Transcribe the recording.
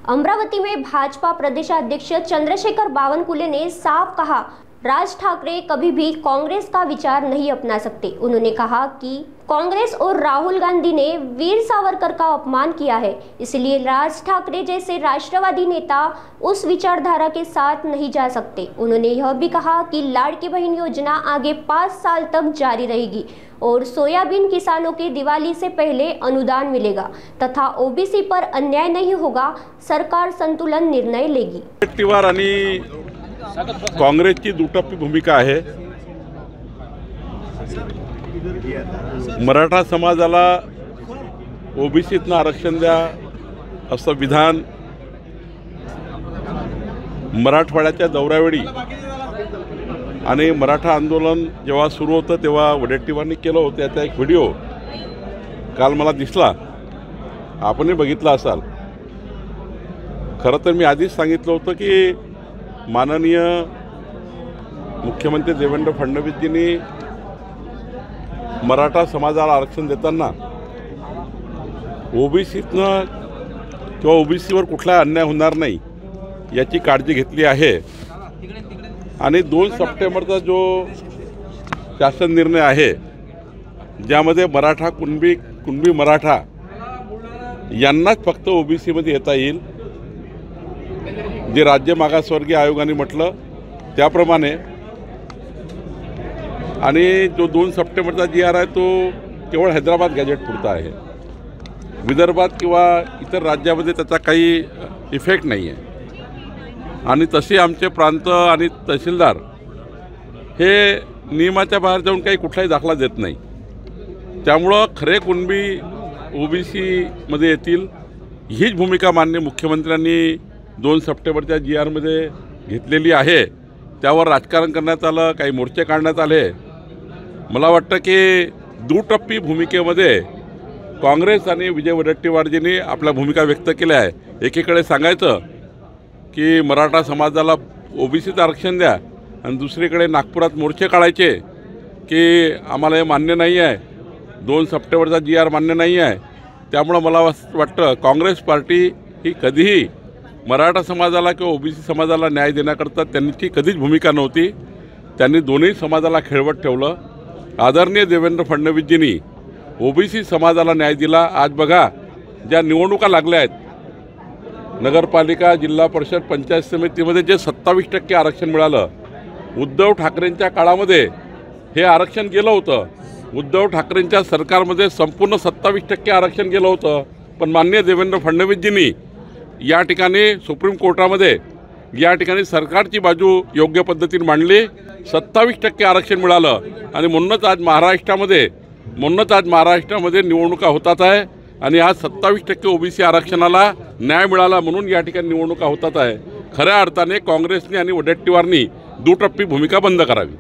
अमरावती में भाजपा प्रदेशाध्यक्ष चंद्रशेखर बावनकुले ने साफ कहा, राज ठाकरे कभी भी कांग्रेस का विचार नहीं अपना सकते। उन्होंने कहा कि कांग्रेस और राहुल गांधी ने वीर सावरकर का अपमान किया है, इसलिए राज ठाकरे जैसे राष्ट्रवादी नेता उस विचारधारा के साथ नहीं जा सकते। उन्होंने यह भी कहा कि लाड़की बहन योजना आगे 5 साल तक जारी रहेगी और सोयाबीन किसानों के दिवाली से पहले अनुदान मिलेगा तथा ओबीसी पर अन्याय नहीं होगा। सरकार संतुलन निर्णय लेगी। काँग्रेसची दुटप्पी भूमिका आहे। मराठा समाजाला ओबीसीतनं आरक्षण द्या असं विधान मराठवाड्याच्या दौऱ्यावेळी आणि मराठा आंदोलन जेव्हा सुरू होतं तेव्हा वडेट्टीवारांनी केलं होतं। त्याचा एक व्हिडिओ काल मला दिसला, आपणही बघितला असाल। खरं तर मी आधीच सांगितलं होतं की माननीय मुख्यमंत्री देवेंद्र फडणवीसजींनी मराठा समाजाला आरक्षण देताना ओबीसीतनं किंवा ओबीसीवर कुठला अन्याय होणार नाही याची काळजी घेतली आहे। आणि 2 सप्टेंबरचा जो शासन निर्णय आहे ज्यामध्ये मराठा कुणबी मराठा यांनाच फक्त ओबीसीमध्ये येता येईल, जे राज्य मागासवर्गीय आयोगाने म्हटलं त्याप्रमाणे। आणि जो 2 सप्टेंबरचा GR आहे तो केवळ हैदराबाद गॅजेट पुरता आहे, विदर्भात किंवा इतर राज्यामध्ये त्याचा काही इफेक्ट नाही आहे। आणि तसे आमचे प्रांत आणि तहसीलदार हे नियमाच्या बाहेर जाऊन काही कुठलाही दाखला देत नाही। त्यामुळं खरे कुणबी ओबीसीमध्ये येतील हीच भूमिका माननीय मुख्यमंत्र्यांनी 2 सप्टेंबरच्या GRमध्ये घेतलेली आहे। त्यावर राजकारण करण्यात आलं, काही मोर्चे काढण्यात आले। मला वाटतं की दुटप्पी भूमिकेमध्ये काँग्रेस आणि विजय वडेट्टीवारजींनी आपल्या भूमिका व्यक्त केल्या आहे। एकीकडे सांगायचं की मराठा समाजाला ओबीसीचं आरक्षण द्या आणि दुसरीकडे नागपुरात मोर्चे काढायचे की आम्हाला हे मान्य नाही आहे, 2 सप्टेंबरचा GR मान्य नाही आहे। त्यामुळे मला वाटतं काँग्रेस पार्टी ही कधीही मराठा समाजाला किंवा ओबीसी समाजाला न्याय देण्याकरता त्यांची कधीच भूमिका नव्हती। त्यांनी दोन्ही समाजाला खेळवत ठेवलं। आदरणीय देवेंद्र फडणवीसजींनी ओबीसी समाजाला न्याय दिला। आज बघा ज्या निवडणुका लागल्या आहेत, नगरपालिका, जिल्हा परिषद, पंचायत समितीमध्ये जे 27% आरक्षण मिळालं, उद्धव ठाकरेंच्या काळामध्ये हे आरक्षण गेलं होतं। उद्धव ठाकरेंच्या सरकारमध्ये संपूर्ण 27% आरक्षण गेलं होतं, पण माननीय देवेंद्र फडणवीसजींनी या ठिकाणी सुप्रीम कोर्टामध्ये या ठिकाणी सरकारची बाजू योग्य पद्धतीने मांडली। 27% आरक्षण मिळालं आणि म्हणूनच आज महाराष्ट्रामध्ये निवडणुका होतात आहे आणि आज 27% ओबीसी आरक्षणाला न्याय मिळाला म्हणून या ठिकाणी निवडणुका होतात आहे। खऱ्या अर्थाने काँग्रेसने आणि वडेट्टीवारांनी दुटप्पी भूमिका बंद करावी।